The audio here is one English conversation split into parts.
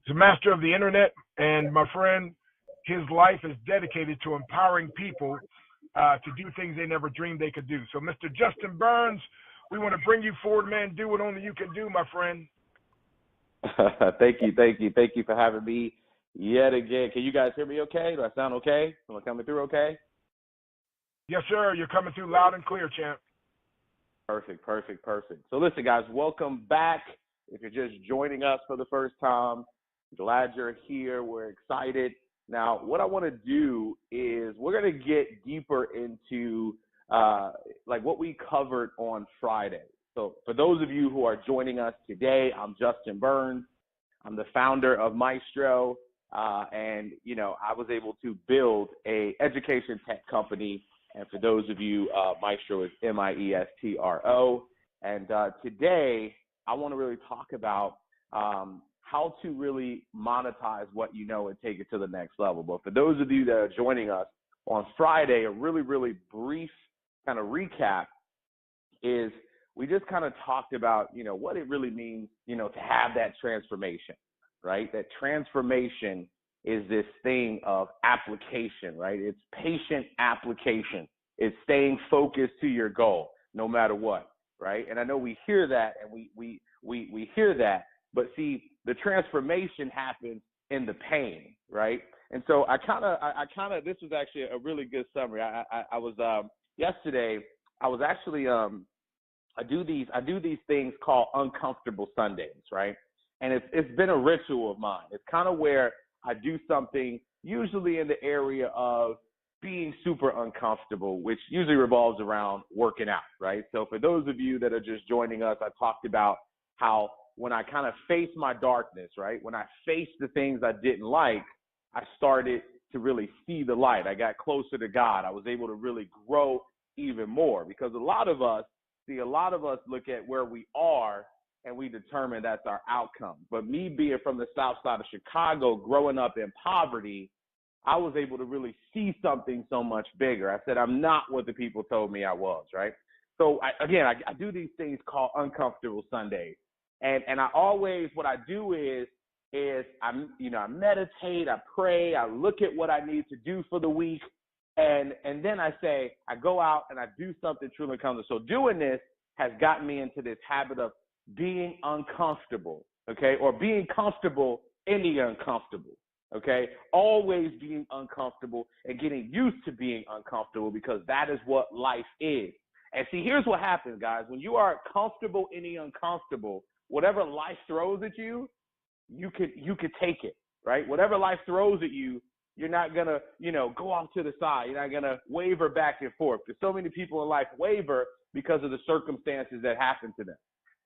He's a master of the internet, and my friend, his life is dedicated to empowering people to do things they never dreamed they could do. So, Mr. Justin Burns, we want to bring you forward, man. Do what only you can do, my friend. Thank you for having me yet again. Can you guys hear me okay? Do I sound okay? Am I coming through okay? Yes, sir. You're coming through loud and clear, champ. Perfect. So listen, guys, welcome back. If you're just joining us for the first time, glad you're here. We're excited. Now, what I want to do is we're going to get deeper into like what we covered on Friday. So for those of you who are joining us today, I'm Justin Burns. I'm the founder of Miestro, and, you know, I was able to build a education tech company. And for those of you, Miestro is Miestro. And today, I want to really talk about how to really monetize what you know and take it to the next level. But for those of you that are joining us on Friday, a really, really brief kind of recap is we just kind of talked about, you know, what it really means, you know, to have that transformation, right? That transformation is this thing of application, right? It's patient application. It's staying focused to your goal, no matter what, right? And I know we hear that, and we hear that, but see, the transformation happens in the pain, right? And so I kind of, this was actually a really good summary. I was yesterday. I was actually I do these things called uncomfortable Sundays, right? And it's been a ritual of mine. It's kind of where I do something usually in the area of being super uncomfortable, which usually revolves around working out, right? So for those of you that are just joining us, I talked about how when I kind of faced my darkness, right? When I faced the things I didn't like, I started to really see the light. I got closer to God. I was able to really grow even more, because a lot of us look at where we are and we determine that's our outcome. But me being from the south side of Chicago, growing up in poverty, I was able to really see something so much bigger. I said, I'm not what the people told me I was, right? So I do these things called uncomfortable Sundays. And I always, what I do is I meditate, I pray, I look at what I need to do for the week. And then I say, I go out and I do something truly uncomfortable. So doing this has gotten me into this habit of being uncomfortable, okay, or being comfortable in the uncomfortable, okay, always being uncomfortable and getting used to being uncomfortable, because that is what life is. And see, here's what happens, guys. When you are comfortable in the uncomfortable, whatever life throws at you, you could take it, right? Whatever life throws at you, you're not going to, go off to the side. You're not going to waver back and forth, because so many people in life waver because of the circumstances that happen to them.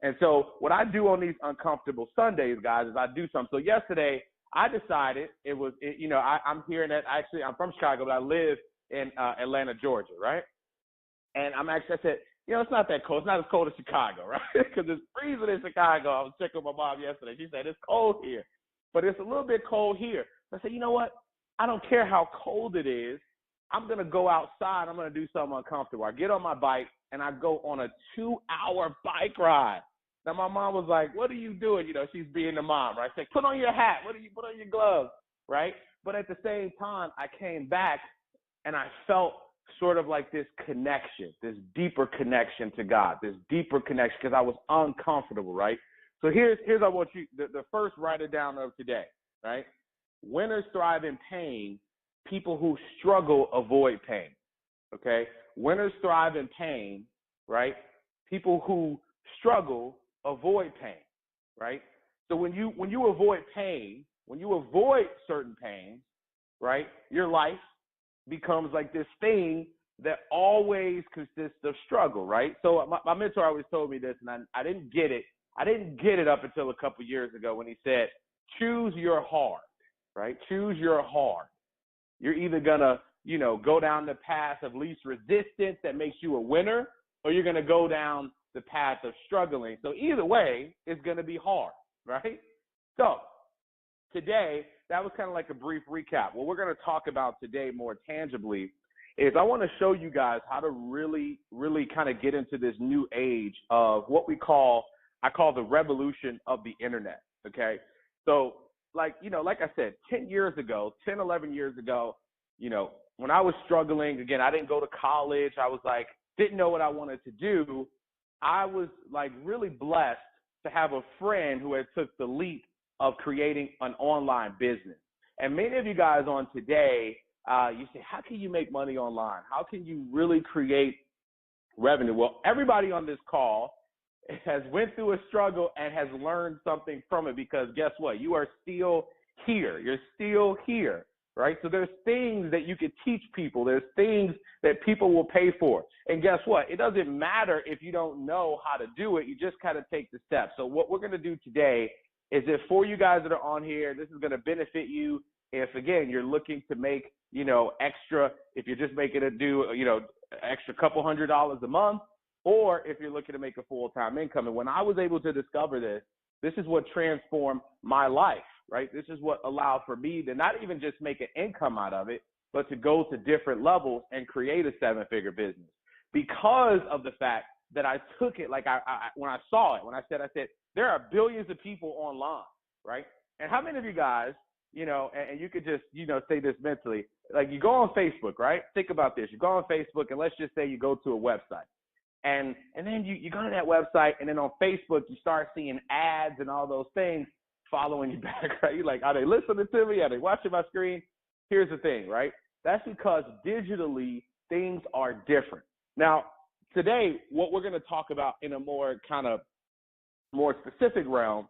And so what I do on these uncomfortable Sundays, guys, is I do something. So yesterday I decided I'm here I'm from Chicago, but I live in Atlanta, Georgia, right? And I said, it's not that cold. It's not as cold as Chicago, right? Because it's freezing in Chicago. I was checking with my mom yesterday. She said, it's cold here, but it's a little bit cold here. I said, you know what? I don't care how cold it is. I'm going to go outside. I'm going to do something uncomfortable. I get on my bike and I go on a 2-hour bike ride. Now, my mom was like, what are you doing? She's being the mom, right? She's like, put on your hat. Put on your gloves, right? But at the same time, I came back and I felt sort of like this connection, this deeper connection to God, this deeper connection, because I was uncomfortable, right? So here's I want you, the first write it down of today, right? Winners thrive in pain. People who struggle avoid pain, okay? Winners thrive in pain, right? People who struggle avoid pain, right? So when you avoid pain, when you avoid certain pains, right, your life becomes like this thing that always consists of struggle, right? So my mentor always told me this, and I didn't get it. I didn't get it up until a couple years ago when he said, choose your hard, right? Choose your hard. You're either going to, go down the path of least resistance that makes you a winner, or you're going to go down the path of struggling. So either way, it's going to be hard, right? So today, that was kind of like a brief recap. What we're going to talk about today more tangibly is I want to show you guys how to really, really kind of get into this new age of what I call the revolution of the internet, okay? So like, like I said, 10 years ago, 10, 11 years ago, when I was struggling, again, I didn't go to college. I was like, didn't know what I wanted to do. I was like really blessed to have a friend who had took the leap of creating an online business. And many of you guys on today, you say, how can you make money online? How can you really create revenue? Well, everybody on this call has went through a struggle and has learned something from it, because guess what? You are still here. You're still here, right? So there's things that you could teach people. There's things that people will pay for. And guess what? It doesn't matter if you don't know how to do it. You just kind of take the steps. So what we're going to do today is that for you guys that are on here, this is going to benefit you if, again, you're looking to make, extra, if you're just making it do, extra couple $100s a month, or if you're looking to make a full-time income. And when I was able to discover this, this is what transformed my life, right? This is what allowed for me to not even just make an income out of it, but to go to different levels and create a seven-figure business, because of the fact that I took it, like when I saw it, when I said, there are billions of people online, right? And how many of you guys, and you could just, say this mentally, like you go on Facebook, right? Think about this. You go on Facebook, and let's just say you go to a website. And then you go to that website, and then on Facebook, you start seeing ads and all those things following you back, right? You're like, are they listening to me? Are they watching my screen? Here's the thing, right? That's because digitally, things are different. Now, today, what we're going to talk about in a more specific realm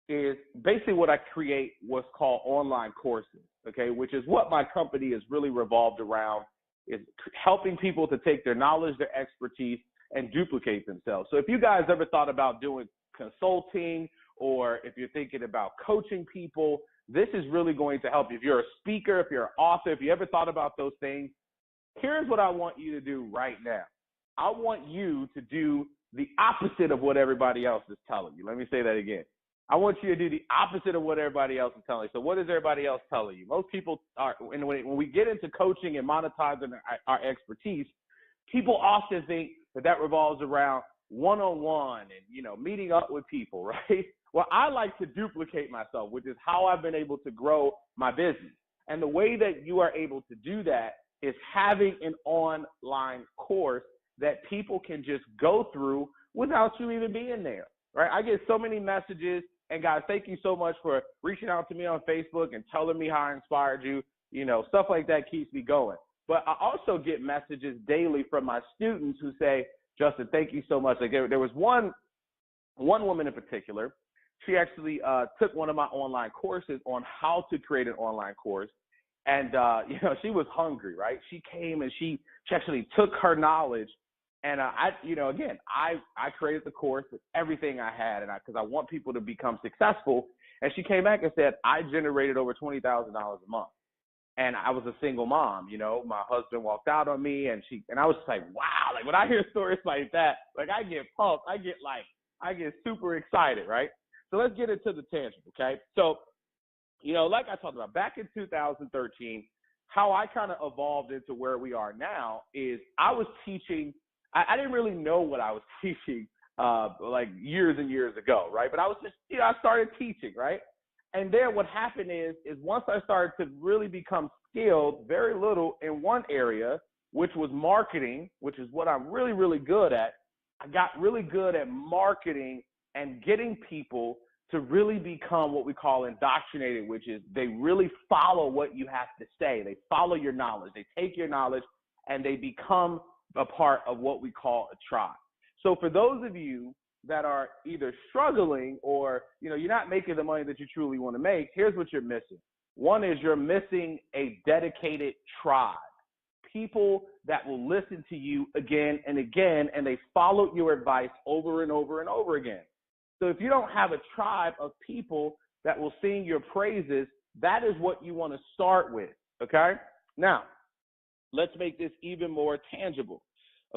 is basically what I create what's called online courses, okay, which is what my company is really revolved around, is helping people to take their knowledge, their expertise, and duplicate themselves. So if you guys ever thought about doing consulting, or if you're thinking about coaching people, this is really going to help you. If you're a speaker, if you're an author, if you ever thought about those things, here's what I want you to do right now. I want you to do the opposite of what everybody else is telling you. Let me say that again. I want you to do the opposite of what everybody else is telling you. So what is everybody else telling you? Most people are, when we get into coaching and monetizing our expertise, people often think that revolves around one-on-one and, meeting up with people, right? Well, I like to duplicate myself, which is how I've been able to grow my business. And the way that you are able to do that is having an online course that people can just go through without you even being there, right? I get so many messages, and guys, thank you so much for reaching out to me on Facebook and telling me how I inspired you. Stuff like that keeps me going. But I also get messages daily from my students who say, Justin, thank you so much. Like there was one woman in particular. She actually took one of my online courses on how to create an online course. And, she was hungry, right? She came and she actually took her knowledge. And I created the course with everything I had, and because I want people to become successful. And she came back and said, I generated over $20,000 a month. And I was a single mom, my husband walked out on me, and I was just like, wow, like when I hear stories like that, like I get pumped, I get super excited, right? So let's get into the tangible, okay? So, like I talked about back in 2013, how I kind of evolved into where we are now is I was teaching. I didn't really know what I was teaching like years and years ago, right? But I was just, I started teaching, right? And then what happened is once I started to really become skilled, very little in one area, which was marketing, which is what I'm really, really good at. I got really good at marketing and getting people to really become what we call indoctrinated, which is they really follow what you have to say. They follow your knowledge. They take your knowledge and they become a part of what we call a tribe. So for those of you that are either struggling or, you're not making the money that you truly want to make, here's what you're missing. One is you're missing a dedicated tribe. People that will listen to you again and again, and they follow your advice over and over and over again. So if you don't have a tribe of people that will sing your praises, that is what you want to start with, okay? Now, let's make this even more tangible,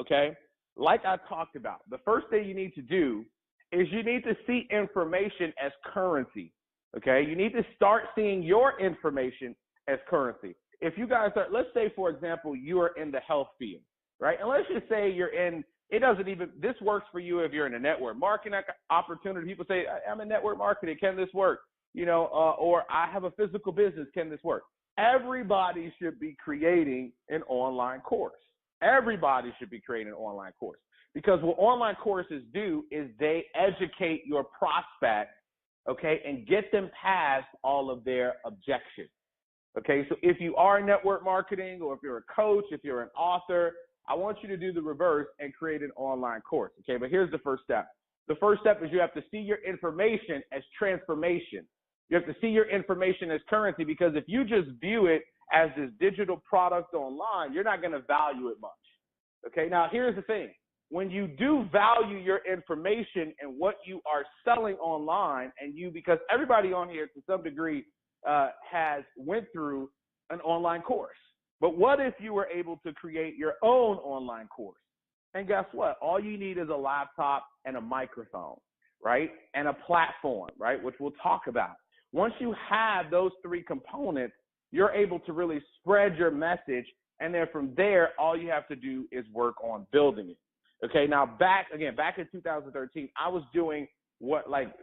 okay? Like I talked about, the first thing you need to do is you need to see information as currency, okay? You need to start seeing your information as currency. If you guys are, let's say, for example, you are in the health field, right? And let's just say you're in, this works for you if you're in a network marketing opportunity. People say, I'm in network marketing. Can this work? or I have a physical business. Can this work? Everybody should be creating an online course. Everybody should be creating an online course, because what online courses do is they educate your prospect, okay, and get them past all of their objections. Okay, so if you are in network marketing, or if you're a coach, if you're an author, I want you to do the reverse and create an online course. Okay, but here's the first step. The first step is you have to see your information as transformation. You have to see your information as currency, because if you just view it as this digital product online, you're not going to value it much. Okay, now here's the thing. When you do value your information and what you are selling online, because everybody on here to some degree has went through an online course. But what if you were able to create your own online course? And guess what? All you need is a laptop and a microphone, right? And a platform, right? Which we'll talk about. Once you have those three components, you're able to really spread your message. And then from there, all you have to do is work on building it. Okay, now back in 2013, I was doing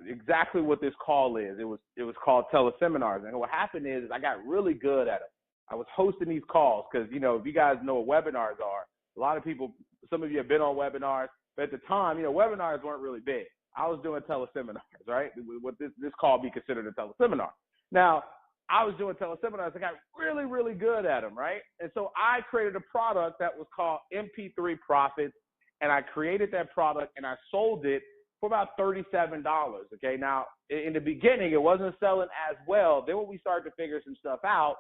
exactly what this call is. It was called teleseminars. And what happened is I got really good at it. I was hosting these calls because, if you guys know what webinars are, a lot of people, some of you have been on webinars, but at the time, webinars weren't really big. I was doing teleseminars, right? Would this call be considered a teleseminar? Now, I was doing teleseminars. I got really, really good at them, right? And so I created a product that was called MP3 Profits, and I created that product and I sold it for about $37. Okay, now in the beginning, it wasn't selling as well. Then when we started to figure some stuff out,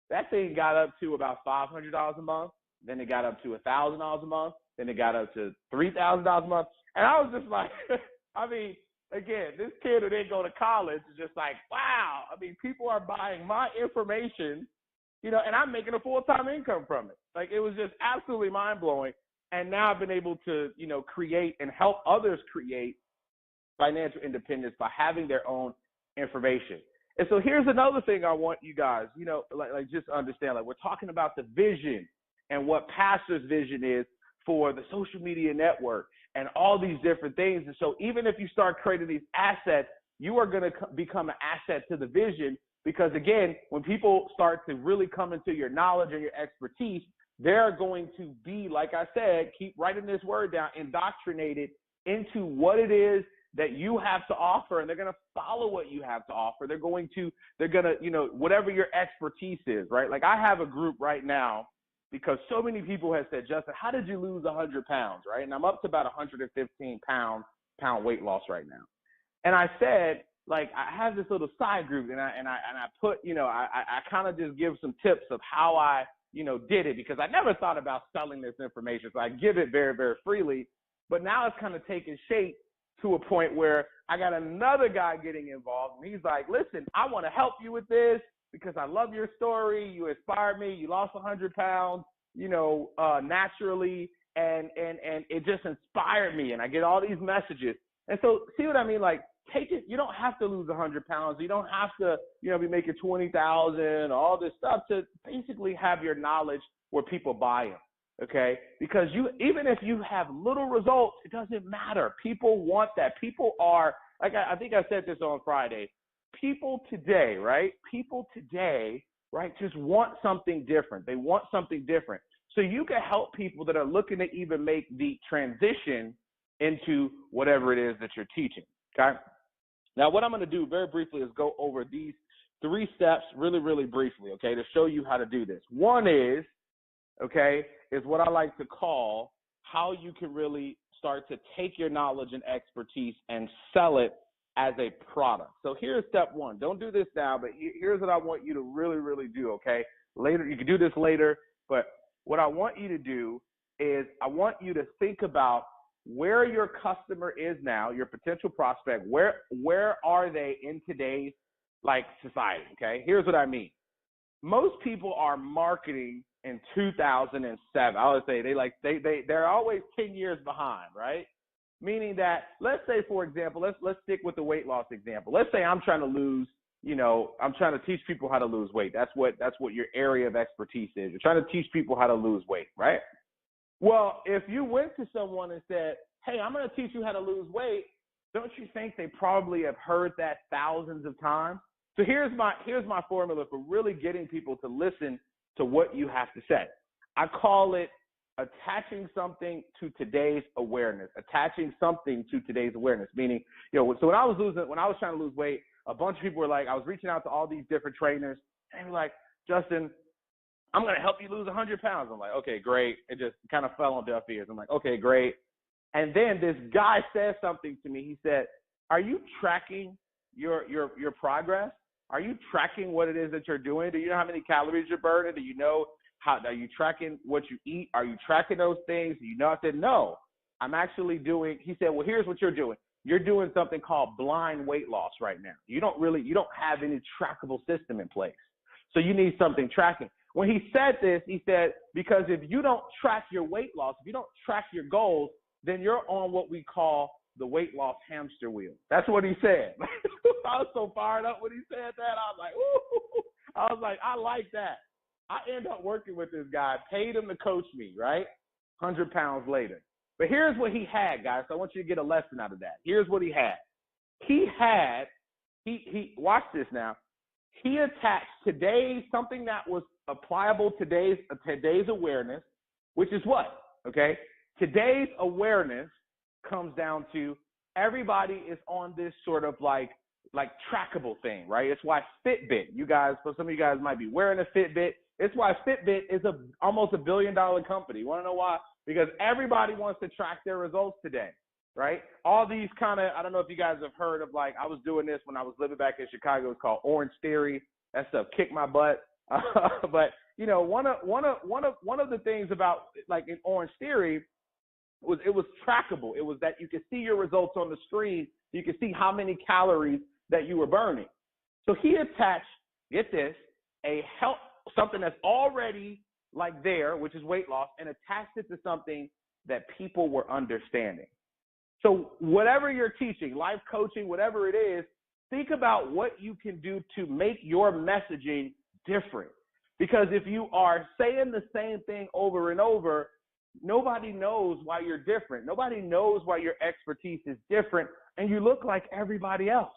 that thing got up to about $500 a month. Then it got up to $1,000 a month. Then it got up to $3,000 a month. And I was just like, again, this kid who didn't go to college is just like, wow. People are buying my information, and I'm making a full-time income from it. Like, it was just absolutely mind-blowing. And now I've been able to, create and help others create financial independence by having their own information. And so here's another thing I want you guys, just understand, we're talking about the vision and what Pastor's vision is for the social media network and all these different things. And so even if you start creating these assets, you are going to become an asset to the vision, because again, when people start to really come into your knowledge and your expertise, they're going to be, like I said, keep writing this word down, indoctrinated into what it is that you have to offer, and they're going to follow what you have to offer. They're going to, whatever your expertise is, right? Like, I have a group right now because so many people have said, Justin, how did you lose 100 pounds, right? And I'm up to about 115 pound weight loss right now. And I said, I have this little side group, and I put, I kind of just give some tips of how I, did it, because I never thought about selling this information. So I give it very, very freely. But now it's kind of taken shape to a point where I got another guy getting involved, and he's like, listen, I want to help you with this because I love your story. You inspired me. You lost 100 pounds, naturally, and it just inspired me, and I get all these messages. And so see what I mean? Like, take it. You don't have to lose 100 pounds. You don't have to, be making 20,000, all this stuff to basically have your knowledge where people buy them. Okay, because even if you have little results, it doesn't matter. People want that. People are, like, I think I said this on Friday. People today, right? Just want something different. They want something different. So you can help people that are looking to even make the transition into whatever it is that you're teaching. Okay. Now, what I'm going to do very briefly is go over these 3 steps really, really briefly. Okay, to show you how to do this. One is what I like to call how you can really start to take your knowledge and expertise and sell it as a product. So here's step 1. Don't do this now, but here's what I want you to really, really do, okay? Later, you can do this later, but what I want you to do is I want you to think about where your customer is now, your potential prospect. Where are they in today's society, okay? Here's what I mean. Most people are marketing in 2007. I would say they're always 10 years behind, right? Meaning that, let's say, for example, let's stick with the weight loss example. Let's say I'm trying to lose, I'm trying to teach people how to lose weight. That's what your area of expertise is. You're trying to teach people how to lose weight, right? Well, if you went to someone and said, hey, I'm going to teach you how to lose weight, don't you think they probably have heard that thousands of times? So here's my formula for really getting people to listen to what you have to say. I call it attaching something to today's awareness. Attaching something to today's awareness. Meaning, so when I was trying to lose weight, a bunch of people were like, I was reaching out to all these different trainers, and they were like, Justin, I'm going to help you lose 100 pounds. I'm like, okay, great. It just kind of fell on deaf ears. I'm like, okay, great. And then this guy said something to me. He said, are you tracking your progress? Are you tracking what it is that you're doing? Do you know how many calories you're burning? Do you know are you tracking what you eat? Are you tracking those things? Do you know? I said, no, I'm actually doing. He said, well, here's what you're doing. You're doing something called blind weight loss right now. You don't have any trackable system in place. So you need something tracking. When he said this, he said, because if you don't track your weight loss, if you don't track your goals, then you're on what we call the weight loss hamster wheel. That's what he said. I was so fired up when he said that. I was like, ooh. I was like, I like that. I ended up working with this guy, paid him to coach me, right? 100 pounds later. But here's what he had, guys. So I want you to get a lesson out of that. Here's what he had. He watch this now. He attached something that was applicable today's awareness, which is what? Okay? Today's awareness comes down to everybody is on this sort of like trackable thing, right? It's why Fitbit, for some of you guys might be wearing a Fitbit. It's why Fitbit is almost $1 billion company. You want to know why? Because everybody wants to track their results today, right? All these I don't know if you guys have heard of, like, I was doing this when I was living back in Chicago. It's called Orange Theory. That stuff kicked my butt. But one of the things about, like, in Orange Theory was it was trackable. It was that you could see your results on the screen. You could see how many calories that you were burning. So he attached, get this, something that's already like there, which is weight loss, and attached it to something that people were understanding. So whatever you're teaching, life coaching, whatever it is, think about what you can do to make your messaging different. Because if you are saying the same thing over and over, nobody knows why you're different. Nobody knows why your expertise is different, and you look like everybody else.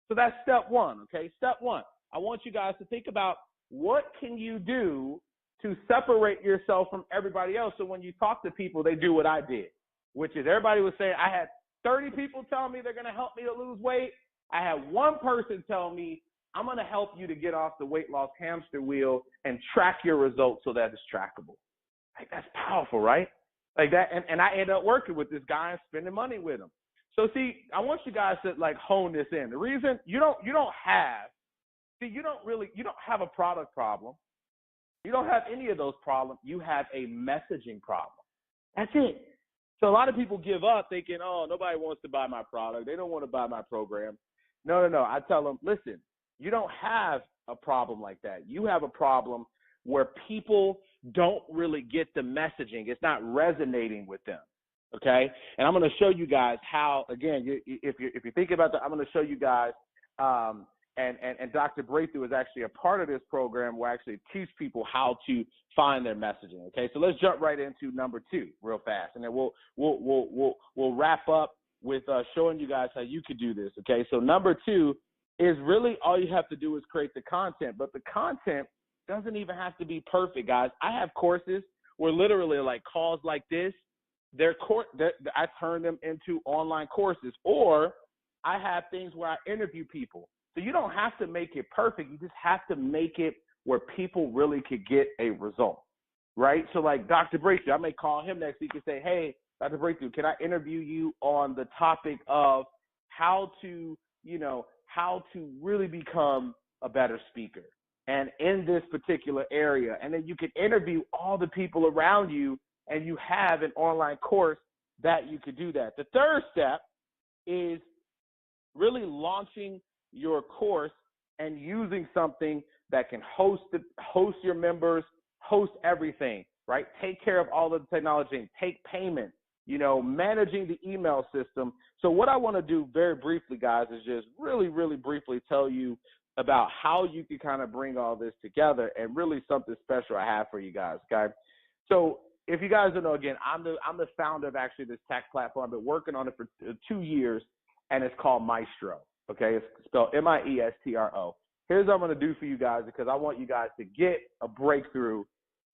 So that's step one, okay? Step one, I want you guys to think about what can you do to separate yourself from everybody else so when you talk to people, they do what I did, which is everybody was saying, I had 30 people tell me they're going to help me to lose weight. I had one person tell me, I'm going to help you to get off the weight loss hamster wheel and track your results so that it's trackable. Like, that's powerful, right? Like that. And I ended up working with this guy and spending money with him. So see, I want you guys to like hone this in. The reason you don't have a product problem. You don't have any of those problems. You have a messaging problem. That's it. So a lot of people give up thinking, oh, nobody wants to buy my product. They don't want to buy my program. No. I tell them, listen, you don't have a problem like that. You have a problem where people don't really get the messaging. It's not resonating with them. Okay. And I'm going to show you guys how, again, if you think about that, I'm going to show you guys, and Dr. Breakthrough is actually a part of this program where I actually teach people how to find their messaging. Okay, so let's jump right into number 2 real fast, and then we'll wrap up with showing you guys how you could do this. Okay, so number 2 is really all you have to do is create the content, but the content doesn't even have to be perfect, guys. I have courses where literally like calls like this, I turn them into online courses, or I have things where I interview people. So you don't have to make it perfect. You just have to make it where people really could get a result, right? So like Dr. Breakthrough, I may call him next week and say, hey, Dr. Breakthrough, can I interview you on the topic of how to really become a better speaker and in this particular area? And then you can interview all the people around you, and you have an online course that you could do that. The third step is really launching your course and using something that can host your members, host everything, right? Take care of all of the technology, take payment, managing the email system. So what I want to do very briefly, guys, is just really, really briefly tell you about how you can kind of bring all this together, and really something special I have for you guys, okay? So if you guys don't know, again, I'm the founder of actually this tech platform. I've been working on it for 2 years, and it's called Miestro. Okay, it's spelled Miestro. here's what I'm going to do for you guys, because I want you guys to get a breakthrough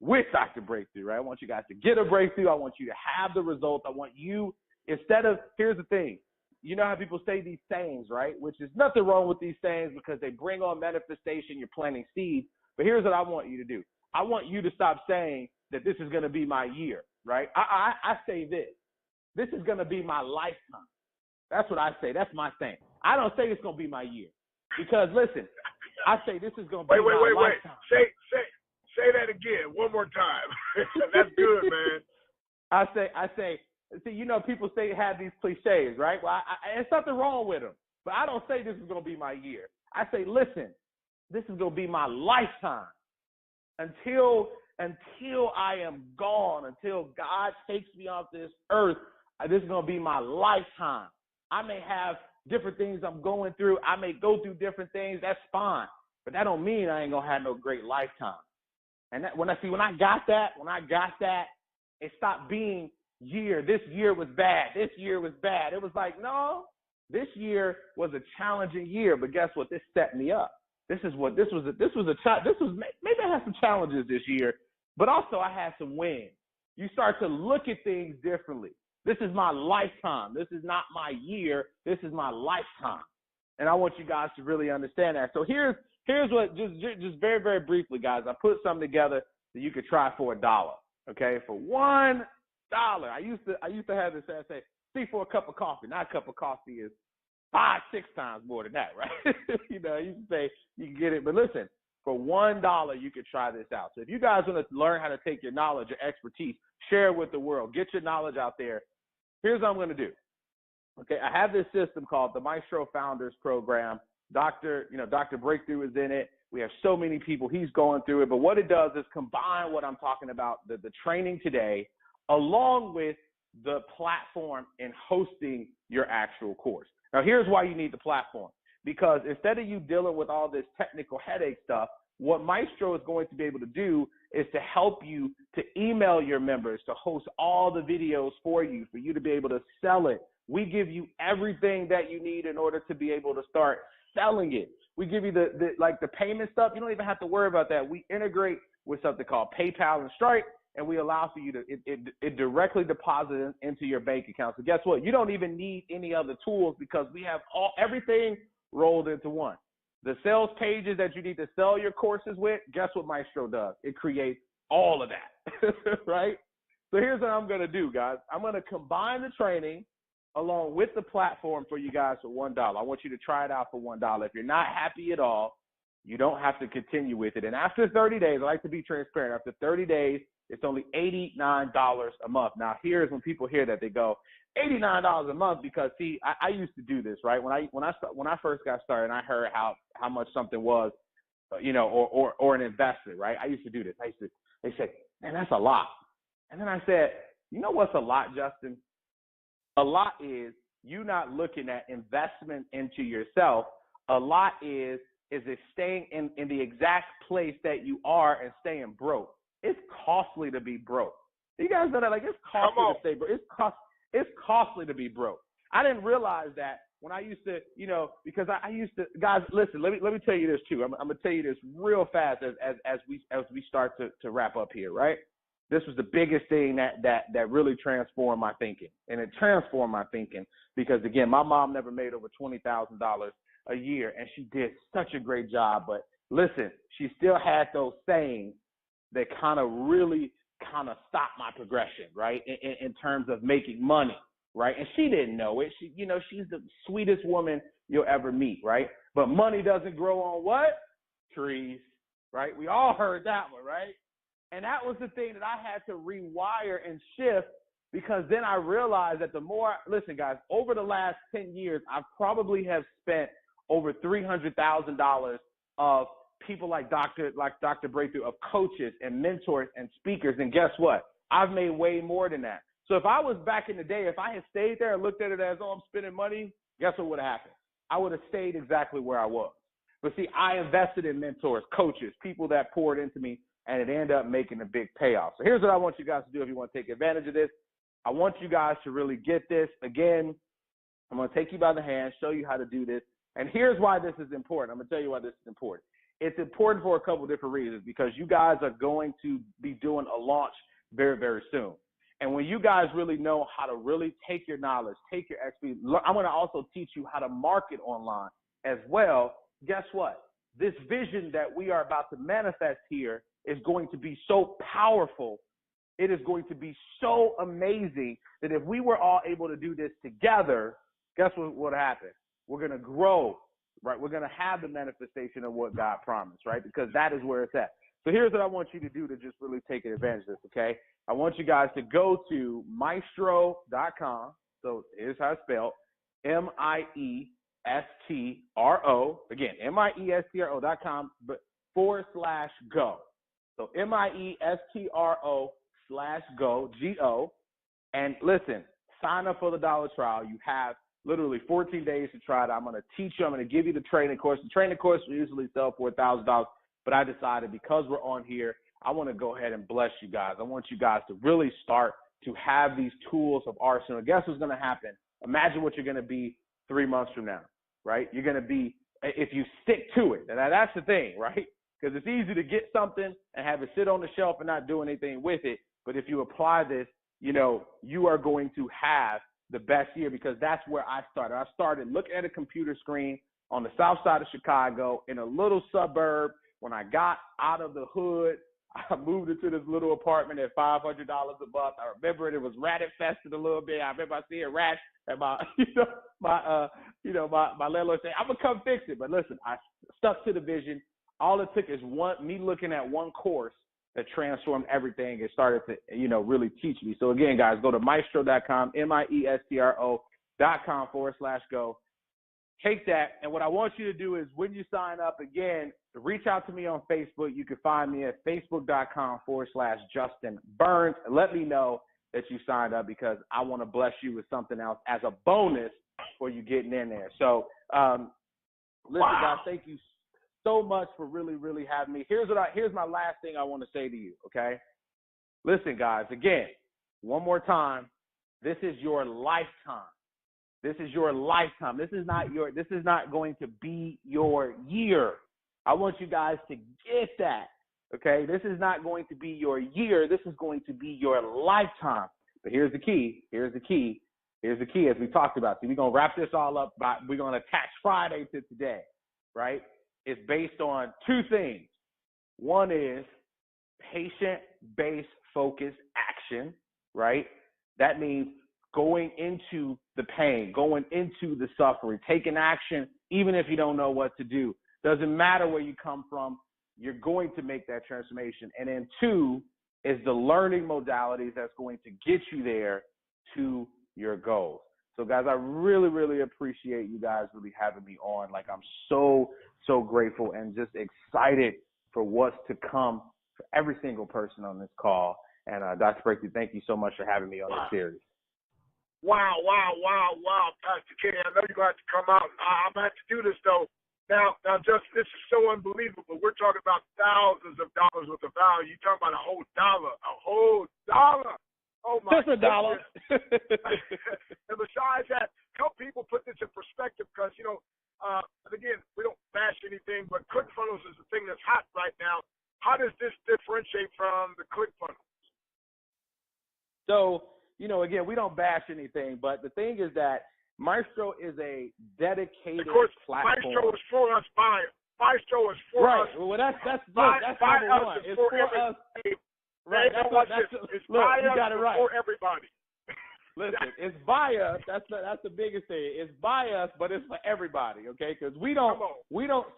with Dr. Breakthrough, right? I want you guys to get a breakthrough. I want you to have the results. I want you, instead of, here's the thing. You know how people say these sayings, right? Which is nothing wrong with these sayings because they bring on manifestation. You're planting seeds. But here's what I want you to do. I want you to stop saying that this is going to be my year, right? I say this. This is going to be my lifetime. That's what I say. That's my thing. I don't say it's going to be my year. Because, listen, I say this is going to be my lifetime. Say that again one more time. That's good, man. I say, see, you know, people have these cliches, right? Well, there's nothing wrong with them. But I don't say this is going to be my year. I say, listen, this is going to be my lifetime. Until I am gone, until God takes me off this earth, this is going to be my lifetime. I may have different things I'm going through. I may go through different things. That's fine. But that don't mean I ain't going to have no great lifetime. And that, when I got that, it stopped being this year was bad. This year was bad. It was like, no, this year was a challenging year, but guess what? This set me up. Maybe I had some challenges this year, but also I had some wins. You start to look at things differently. This is my lifetime. This is not my year. This is my lifetime. And I want you guys to really understand that. So here's what, just very, very briefly, guys, I put something together that you could try for $1. Okay, for $1. I used to have this say, see, for a cup of coffee. Now a cup of coffee is 5-6 times more than that, right? You know, you can say you can get it, but listen, for $1 you could try this out. So if you guys want to learn how to take your knowledge, your expertise, share it with the world, get your knowledge out there. Here's what I'm going to do. Okay, I have this system called the Miestro Founders Program. Dr. Breakthrough is in it. We have so many people. He's going through it. But what it does is combine what I'm talking about, the training today, along with the platform and hosting your actual course. Now, here's why you need the platform. Because instead of you dealing with all this technical headache stuff, what Miestro is going to be able to do is to help you to email your members, to host all the videos for you to be able to sell it. We give you everything that you need in order to be able to start selling it. We give you the payment stuff. You don't even have to worry about that. We integrate with something called PayPal and Stripe, and we allow for you to it directly deposits into your bank account. So guess what? You don't even need any other tools because we have everything rolled into one. The sales pages that you need to sell your courses with, guess what Miestro does? It creates all of that, right? So here's what I'm going to do, guys. I'm going to combine the training along with the platform for you guys for $1. I want you to try it out for $1. If you're not happy at all, you don't have to continue with it. And after 30 days, I like to be transparent. After 30 days, it's only $89 a month. Now, here's when people hear that, they go, $89 a month, because see, I used to do this, right? When I first got started and I heard how much something was, or an investment, right? I used to do this. They said, man, that's a lot. And then I said, you know what's a lot, Justin? A lot is you not looking at investment into yourself. A lot is it staying in the exact place that you are and staying broke. It's costly to be broke. You guys know that? Like, it's costly to stay broke. It's costly to be broke. I didn't realize that when I used to, because I used to, guys, listen, let me tell you this too. I'm going to tell you this real fast as we start to wrap up here, right? This was the biggest thing that really transformed my thinking. And it transformed my thinking because, again, my mom never made over $20,000 a year, and she did such a great job. But listen, she still had those sayings that kind of stopped my progression, right, in terms of making money, right? And she didn't know it. She's the sweetest woman you'll ever meet, right? But money doesn't grow on what? Trees, right? We all heard that one, right? And that was the thing that I had to rewire and shift, because then I realized that listen, guys, over the last 10 years, I probably have spent over $300,000 of people like Dr. Breakthrough, of coaches and mentors and speakers. And guess what? I've made way more than that. So if I was back in the day, if I had stayed there and looked at it as, I'm spending money, guess what would have happened? I would have stayed exactly where I was. But see, I invested in mentors, coaches, people that poured into me, and it ended up making a big payoff. So here's what I want you guys to do if you want to take advantage of this. I want you guys to really get this. Again, I'm going to take you by the hand, show you how to do this. And here's why this is important. I'm going to tell you why this is important. It's important for a couple different reasons, because you guys are going to be doing a launch very, very soon. And when you guys really know how to really take your knowledge, take your expertise, I'm going to also teach you how to market online as well. Guess what? This vision that we are about to manifest here is going to be so powerful. It is going to be so amazing that if we were all able to do this together, guess what would happen? We're going to grow, right? We're going to have the manifestation of what God promised, right? Because that is where it's at. So here's what I want you to do to just really take advantage of this, okay? I want you guys to go to Miestro.com. So here's how it's spelled, Miestro, again, Miestro.com, but /go. So Miestro/go, G-O. And listen, sign up for the dollar trial. You have literally 14 days to try it. I'm going to teach you. I'm going to give you the training course. The training course will usually sell for $1,000, but I decided because we're on here, I want to go ahead and bless you guys. I want you guys to really start to have these tools of arsenal. Guess what's going to happen? Imagine what you're going to be 3 months from now, right? You're going to be, if you stick to it. And that's the thing, right? Because it's easy to get something and have it sit on the shelf and not do anything with it. But if you apply this, you know, you are going to have the best year, because that's where I started. I started looking at a computer screen on the south side of Chicago in a little suburb. When I got out of the hood, I moved into this little apartment at $500 a month. I remember it was rat infested a little bit. I remember I seeing rats, and my landlord said, "I'm gonna come fix it." But listen, I stuck to the vision. All it took is me looking at one course that transformed everything and started to, really teach me. So again, guys, go to Miestro.com, Miestro.com /go. Take that, and what I want you to do is when you sign up, again, reach out to me on Facebook. You can find me at facebook.com /Justin Burns. And let me know that you signed up, because I want to bless you with something else as a bonus for you getting in there. So, listen, guys, thank you so much for really, really having me. Here's my last thing I want to say to you, okay? Listen, guys, again, one more time, this is your lifetime. This is your lifetime. This is not going to be your year. I want you guys to get that, okay? This is not going to be your year. This is going to be your lifetime. But here's the key. As we talked about. See, we're going to wrap this all up. We're going to attach Friday to today, right? It's based on two things. One is patient-based focused action, right? That means going into the pain, going into the suffering, taking action, even if you don't know what to do. Doesn't matter where you come from, you're going to make that transformation. And then two is the learning modalities that's going to get you there to your goals. So guys, I really, really appreciate you guys really having me on. Like, I'm so, so grateful and just excited for what's to come for every single person on this call. And Dr. Breakthrough, thank you so much for having me on this series. Wow, Pastor K. I know you're going to have to come out. I'm going to have to do this, though. Now, just this is so unbelievable. We're talking about thousands of dollars worth of value. You're talking about a whole dollar. Oh, my Just $1. And besides that, help people put this in perspective, because, again, we don't bash anything, but ClickFunnels is the thing that's hot right now. How does this differentiate from the ClickFunnels? So, again, we don't bash anything, but the thing is that Miestro is a dedicated platform. Miestro is for us buyers. Maestro is for us. Right. Well, that's number one. It's for us. Right. It's by us. You got it right. For everybody. Listen, it's by us. That's the biggest thing. It's by us, but it's for everybody. Okay, because we don't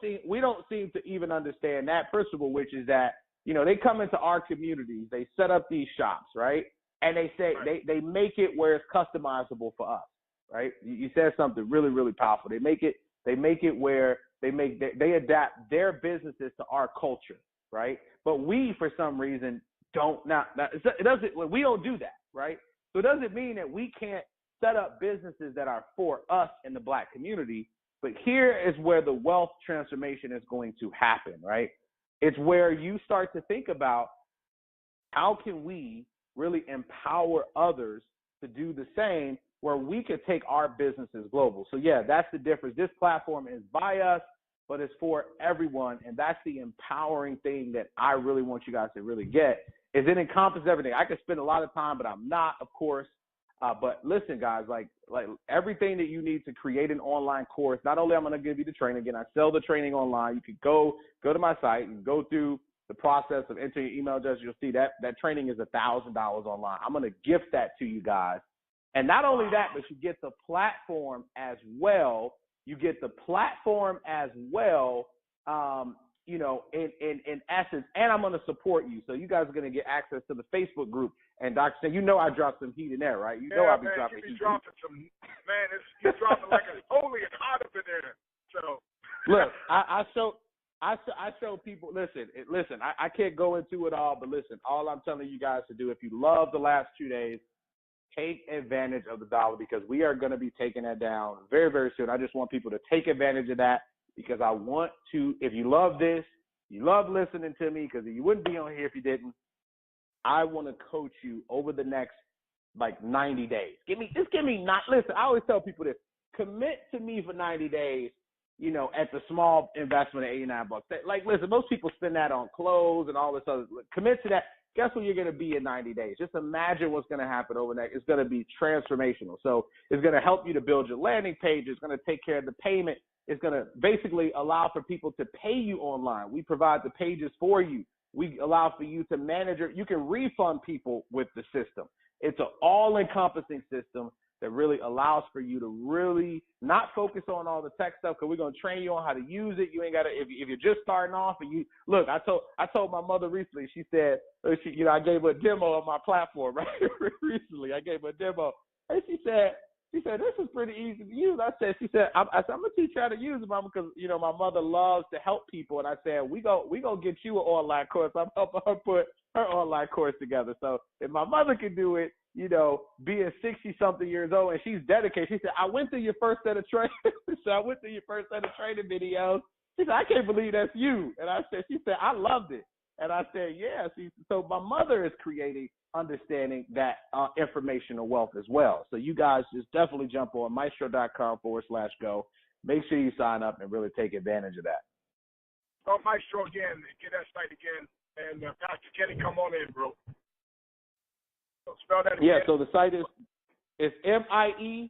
seem to even understand that principle, which is that they come into our communities, they set up these shops, right, and they say they make it where it's customizable for us, right? You said something really, really powerful. They make it where they adapt their businesses to our culture, right? But we, for some reason, we don't do that, right? So it doesn't mean that we can't set up businesses that are for us in the Black community, but here is where the wealth transformation is going to happen, right? It's where you start to think about how can we really empower others to do the same where we could take our businesses global. So, yeah, that's the difference. This platform is by us, but it's for everyone, and that's the empowering thing that I really want you guys to really get, is it encompasses everything. I could spend a lot of time, but I'm not, of course. But listen, guys, like everything that you need to create an online course, not only I'm going to give you the training, again, I sell the training online. You can go to my site and go through the process of entering your email address. You'll see that training is $1,000 online. I'm going to gift that to you guys. And not only that, but you get the platform as well. You get the platform as well, you know, in essence, and I'm going to support you. So you guys are going to get access to the Facebook group. And Dr. Say, you know I dropped some heat in there, right? You know I'll be dropping heat. Dropping some, man, you're dropping like it's holy and hot up in there. So look, I show people, listen, I can't go into it all, but listen, all I'm telling you guys to do, if you love the last 2 days, take advantage of the dollar, because we are going to be taking that down very, very soon. I just want people to take advantage of that, because I want to, if you love this, you love listening to me, because you wouldn't be on here if you didn't. I want to coach you over the next, like, 90 days. Listen, I always tell people this, commit to me for 90 days, you know, at the small investment of $89. Like, listen, most people spend that on clothes and all this other. Commit to that. Guess where you're going to be in 90 days? Just imagine what's going to happen over there. It's going to be transformational. So it's going to help you to build your landing page. It's going to take care of the payment. It's going to basically allow for people to pay you online. We provide the pages for you. We allow for you to manage it. You can refund people with the system. It's an all-encompassing system that really allows for you to really not focus on all the tech stuff, because we're going to train you on how to use it. You ain't got to, if you're just starting off and you, look, I told my mother recently, she said, you know, I gave her a demo of my platform, right? Recently, I gave her a demo. And she said, this is pretty easy to use. I said, I'm going to teach you how to use it, Mama, because, you know, my mother loves to help people. And I said, we gonna get you an online course. I'm helping her put her online course together. So if my mother can do it, you know, being 60-something years old, and she's dedicated. She said, I went through your first set of training. So I went through your first set of training videos. She said, I can't believe that's you. And she said, I loved it. And I said, yeah. So my mother is creating understanding that informational wealth as well. So you guys just definitely jump on maestro.com/go. Make sure you sign up and really take advantage of that. Oh, Maestro again. Get that site again. And Pastor Kenny, come on in, bro. So spell that again. Yeah, so the site is Miestro.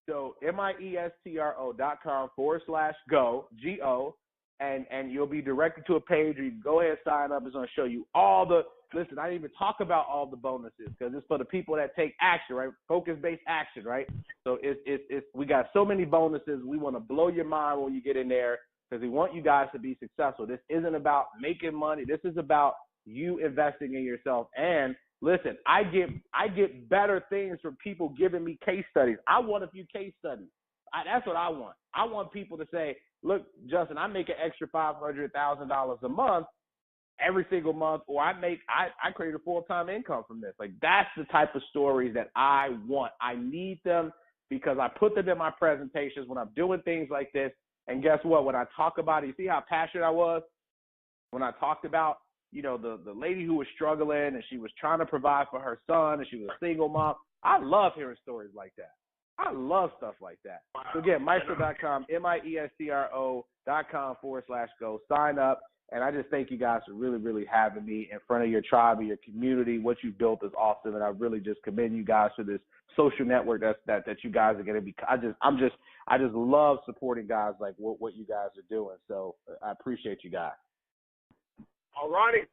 So miestro.com/go, G-O. And you'll be directed to a page where you can go ahead and sign up. It's going to show you all the, listen, I didn't even talk about all the bonuses, because it's for the people that take action, right? Focus-based action, right? So we got so many bonuses. We want to blow your mind when you get in there, because we want you guys to be successful. This isn't about making money. This is about you investing in yourself. And listen, I get better things from people giving me case studies. I want a few case studies. That's what I want. I want people to say, look, Justin, I make an extra $500,000 a month every single month, or I create a full-time income from this. Like, that's the type of stories that I want. I need them, because I put them in my presentations when I'm doing things like this. And guess what? When I talk about it, you see how passionate I was when I talked about, you know, the lady who was struggling and she was trying to provide for her son and she was a single mom. I love hearing stories like that. I love stuff like that. So again, maestro.com, miestro.com/go. Sign up. And I just thank you guys for really, really having me in front of your tribe and your community. What you built is awesome. And I really just commend you guys for this social network that you guys are going to be. I just love supporting guys like what you guys are doing. So I appreciate you guys. All righty.